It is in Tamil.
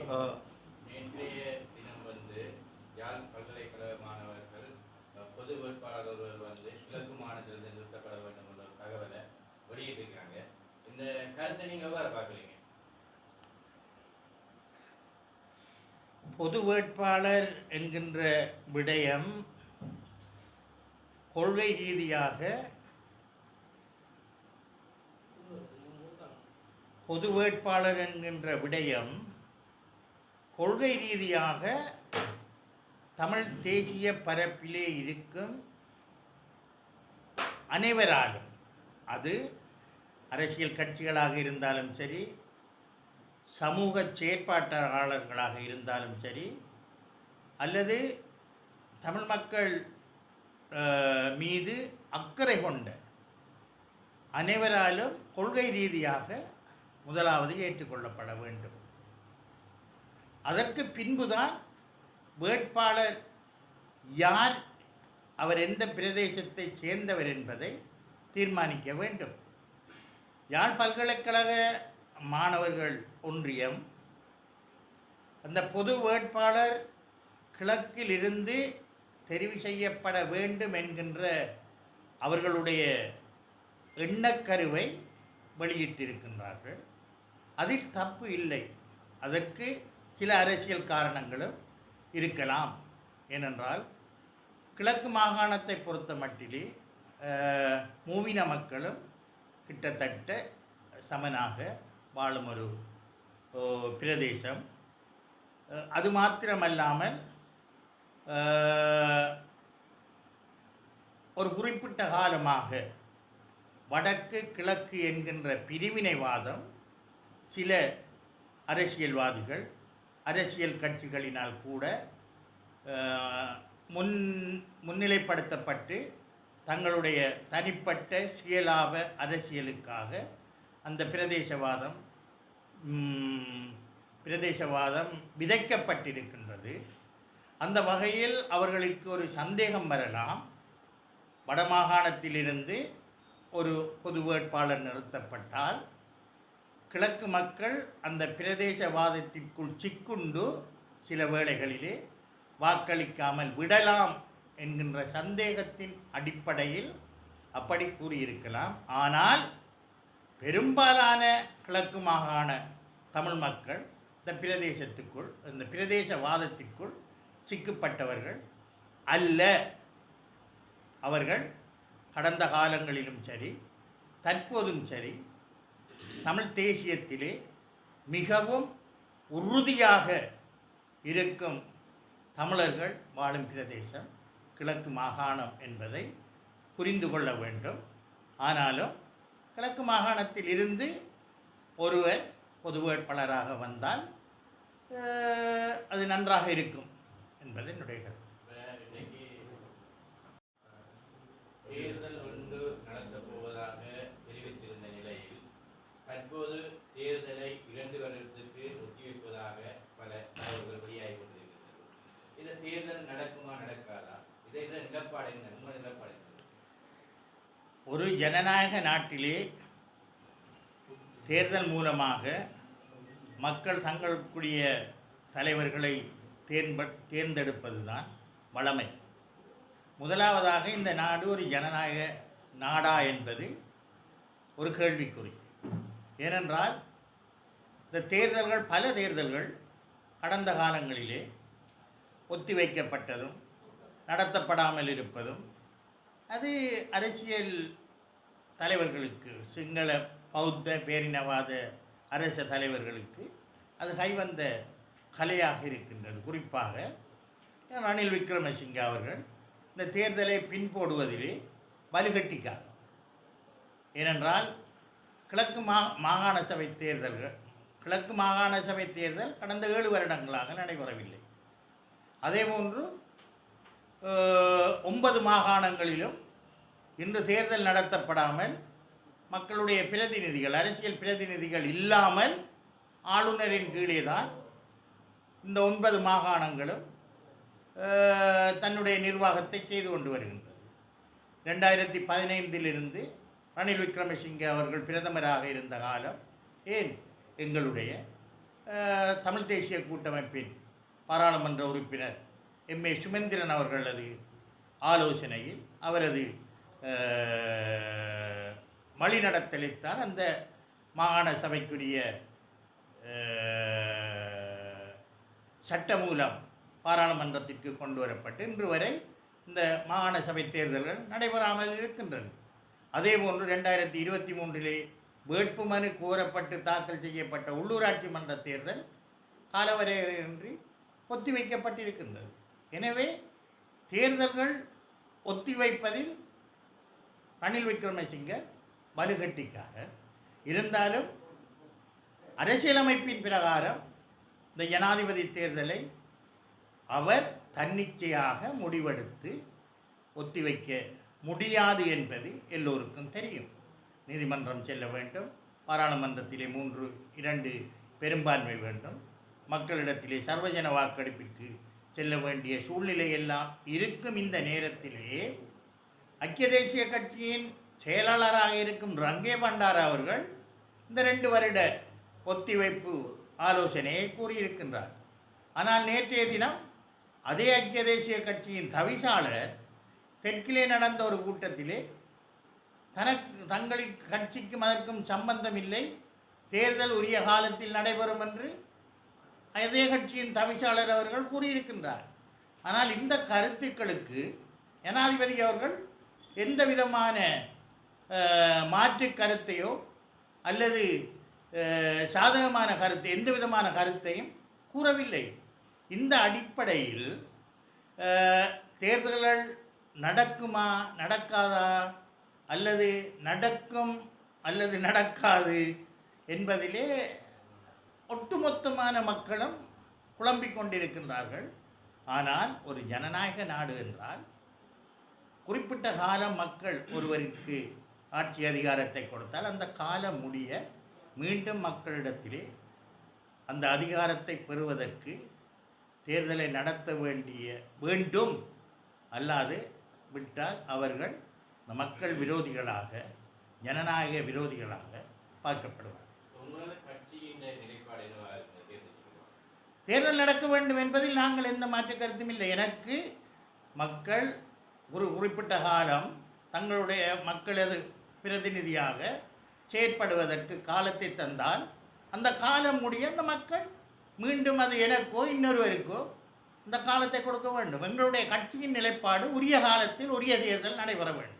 நேற்றைய தினம் யாழ் பல்கலைக்கழக மாணவர்கள் பொது வேட்பாளர்கள் கிழக்கு மாநிலத்தில் நிறுத்தப்பட வேண்டும் என்ற தகவலை வெளியிட்டிருக்காங்க. இந்த கருத்தை நீங்க எவ்வாறு பார்க்குறீங்க? பொது வேட்பாளர் என்கின்ற விடயம் கொள்கை ரீதியாக பொது வேட்பாளர் என்கின்ற விடயம் கொள்கை ரீதியாக தமிழ் தேசிய பரப்பிலே இருக்கும் அனைவராலும், அது அரசியல் கட்சிகளாக இருந்தாலும் சரி, சமூக செயற்பாட்டாளர்களாக இருந்தாலும் சரி, அல்லது தமிழ் மக்கள் மீது அக்கறை கொண்ட அனைவராலும் கொள்கை ரீதியாக முதலாவது ஏற்றுக்கொள்ளப்பட வேண்டும். அதற்கு பின்புதான் வேட்பாளர் யார், அவர் எந்த பிரதேசத்தை சேர்ந்தவர் என்பதை தீர்மானிக்க வேண்டும். யாழ் பல்கலைக்கழக மாணவர்கள் ஒன்றியம் அந்த பொது வேட்பாளர் கிழக்கில் இருந்து தெரிவு செய்யப்பட வேண்டும் என்கின்ற அவர்களுடைய எண்ணக்கருவை வெளியிட்டிருக்கின்றார்கள். அதில் தப்பு இல்லை. அதற்கு சில அரசியல் காரணங்களும் இருக்கலாம். ஏனென்றால் கிழக்கு மாகாணத்தை பொறுத்த மட்டிலே மூவின மக்களும் கிட்டத்தட்ட சமனாக வாழும் ஒரு பிரதேசம். அது மாத்திரமல்லாமல் ஒரு குறிப்பிட்ட காலமாக வடக்கு கிழக்கு என்கின்ற பிரிவினைவாதம் சில அரசியல்வாதிகள், அரசியல் கட்சிகளினால் கூட முன்னிலைப்படுத்தப்பட்டு தங்களுடைய தனிப்பட்ட சுயலாப அரசியலுக்காக அந்த பிரதேசவாதம் விதைக்கப்பட்டிருக்கின்றது. அந்த வகையில் அவர்களுக்கு ஒரு சந்தேகம் வரலாம். வடமாகாணத்திலிருந்து ஒரு பொது வேட்பாளர் நிறுத்தப்பட்டால் கிழக்கு மக்கள் அந்த பிரதேசவாதத்திற்குள் சிக்குண்டு சில வேளைகளிலே வாக்களிக்காமல் விடலாம் என்கின்ற சந்தேகத்தின் அடிப்படையில் அப்படி கூறியிருக்கலாம். ஆனால் பெரும்பாலான கிழக்கு மாகாண தமிழ் மக்கள் இந்த பிரதேசத்துக்குள், இந்த பிரதேசவாதத்திற்குள் சிக்கப்பட்டவர்கள் அல்ல. அவர்கள் கடந்த காலங்களிலும் சரி, தற்போதும் சரி, தமிழ் தேசியத்திலே மிகவும் உறுதியாக இருக்கும் தமிழர்கள் வாழும் பிரதேசம் கிழக்கு மாகாணம் என்பதை புரிந்து கொள்ள வேண்டும். ஆனாலும் கிழக்கு மாகாணத்தில் இருந்து ஒருவர் பொது வேட்பாளராக வந்தால் அது நன்றாக இருக்கும் என்பது என்னுடைய கருத்து. தேர்தல் ஒன்று நடத்தப் போவதாக தெரிவித்திருந்த நிலையில் தற்போது தேர்தலை 2 வருடத்திற்கு ஒத்திவைப்பதாக பல தகவல்கள் வெளியாகி கொண்டிருக்கிறது. இந்த தேர்தல் நடக்குமா நடக்காதா? இதை நிலப்பாடு என்ன? உங்கள் நிலப்பாடு என்ன? ஒரு ஜனநாயக நாட்டிலே தேர்தல் மூலமாக மக்கள் தங்களுக்குரிய தலைவர்களை தேர்ந்தெடுப்பது தான் வழமை. முதலாவதாக இந்த நாடு ஒரு ஜனநாயக நாடா என்பது ஒரு கேள்விக்குறி. ஏனென்றால் இந்த தேர்தல்கள், பல தேர்தல்கள் கடந்த காலங்களிலே ஒத்திவைக்கப்பட்டதும் நடத்தப்படாமல் இருப்பதும் அது அரசியல் தலைவர்களுக்கு, சிங்கள பௌத்த பேரினவாத அரச தலைவர்களுக்கு அது கைவந்த கலையாக இருக்கின்றது. குறிப்பாக ரணில் விக்ரமசிங்கே அவர்கள் இந்த தேர்தலை பின்போடுவதிலே வலுகட்டிக்கார். ஏனென்றால் கிழக்கு மாகாண சபை தேர்தல் கடந்த 7 வருடங்களாக நடைபெறவில்லை. அதேபோன்று 9 மாகாணங்களிலும் இன்று தேர்தல் நடத்தப்படாமல் மக்களுடைய பிரதிநிதிகள், அரசியல் பிரதிநிதிகள் இல்லாமல் ஆளுநரின் கீழே தான் இந்த 9 மாகாணங்களும் தன்னுடைய நிர்வாகத்தை செய்து கொண்டு வருகின்றது. 2015 ரணில் விக்ரமசிங்கே அவர்கள் பிரதமராக இருந்த காலம், ஏன் எங்களுடைய தமிழ் தேசிய கூட்டமைப்பின் பாராளுமன்ற உறுப்பினர் எம்.ஏ. சுமந்திரன் அவர்களது ஆலோசனையில் அவரது வழிநடத்தலைத்தான் அந்த மாகாண சபைக்குரிய சட்டமூலம் பாராளுமன்றத்திற்கு கொண்டு வரப்பட்டு இன்று வரை இந்த மாகாண சபை தேர்தல்கள் நடைபெறாமல் இருக்கின்றன. அதேபோன்று 2023 வேட்புமனு கோரப்பட்டு தாக்கல் செய்யப்பட்ட உள்ளூராட்சி மன்ற தேர்தல் காலவரையின்றி ஒத்திவைக்கப்பட்டிருக்கின்றது. எனவே தேர்தல்கள் ஒத்திவைப்பதில் ரணில் விக்ரமசிங்க வலுகட்டிக்காரர். இருந்தாலும் அரசியலமைப்பின் பிரகாரம் இந்த ஜனாதிபதி தேர்தலை அவர் தன்னிச்சையாக முடிவெடுத்து ஒத்திவைக்க முடியாது என்பது எல்லோருக்கும் தெரியும். நீதிமன்றம் செல்ல வேண்டும், பாராளுமன்றத்திலே 3/2 பெரும்பான்மை வேண்டும், மக்களிடத்திலே சர்வஜன வாக்கெடுப்பிற்கு செல்ல வேண்டிய சூழ்நிலை எல்லாம் இருக்கும். இந்த நேரத்திலே ஐக்கிய தேசிய கட்சியின் செயலாளராக இருக்கும் ரங்கே பண்டார அவர்கள் இந்த 2 வருட ஒத்திவைப்பு ஆலோசனையை கூறியிருக்கின்றார். ஆனால் நேற்றைய தினம் அதே ஐக்கிய தேசிய கட்சியின் தவிசாளர் தெற்கிலே நடந்த ஒரு கூட்டத்திலே தங்களின் கட்சிக்கும் அதற்கும் சம்பந்தம் இல்லை, தேர்தல் உரிய காலத்தில் நடைபெறும் என்று அதே கட்சியின் தவிசாளர் அவர்கள் கூறியிருக்கின்றார். ஆனால் இந்த கருத்துக்களுக்கு ஜனாதிபதி அவர்கள் எந்த விதமான மாற்று கருத்தையோ அல்லது சாதகமான கருத்தை எந்த விதமான கருத்தையும் கூறவில்லை. இந்த அடிப்படையில் தேர்தல்கள் நடக்குமா நடக்காதா அல்லது நடக்கும் அல்லது நடக்காது என்பதிலே ஒட்டுமொத்தமான மக்களும் குழம்பிக் கொண்டிருக்கின்றார்கள். ஆனால் ஒரு ஜனநாயக நாடு என்றால் குறிப்பிட்ட காலம் மக்கள் ஒருவருக்கு ஆட்சி அதிகாரத்தை கொடுத்தால் அந்த காலம் முடிய மீண்டும் மக்களிடத்திலே அந்த அதிகாரத்தை பெறுவதற்கு தேர்தலை நடத்த வேண்டும். அல்லாது விட்டால் அவர்கள் மக்கள் விரோதிகளாக ஜனநாயக விரோதிகளாக பார்க்கப்படுவார். தேர்தல் நடக்க வேண்டும் என்பதில் நாங்கள் எந்த மாற்று கருத்தும் இல்லை. எனக்கு மக்கள் ஒரு குறிப்பிட்ட காலம் தங்களுடைய மக்களது பிரதிநிதியாக செயற்படுவதற்கு காலத்தை தந்தால் அந்த காலம் முடிய அந்த மக்கள் மீண்டும் அது எனக்கோ இன்னொருவருக்கோ இந்த காலத்தை கொடுக்க வேண்டும். எங்களுடைய கட்சியின் நிலைப்பாடு உரிய காலத்தில் உரிய தேர்தல் நடைபெற வேண்டும்.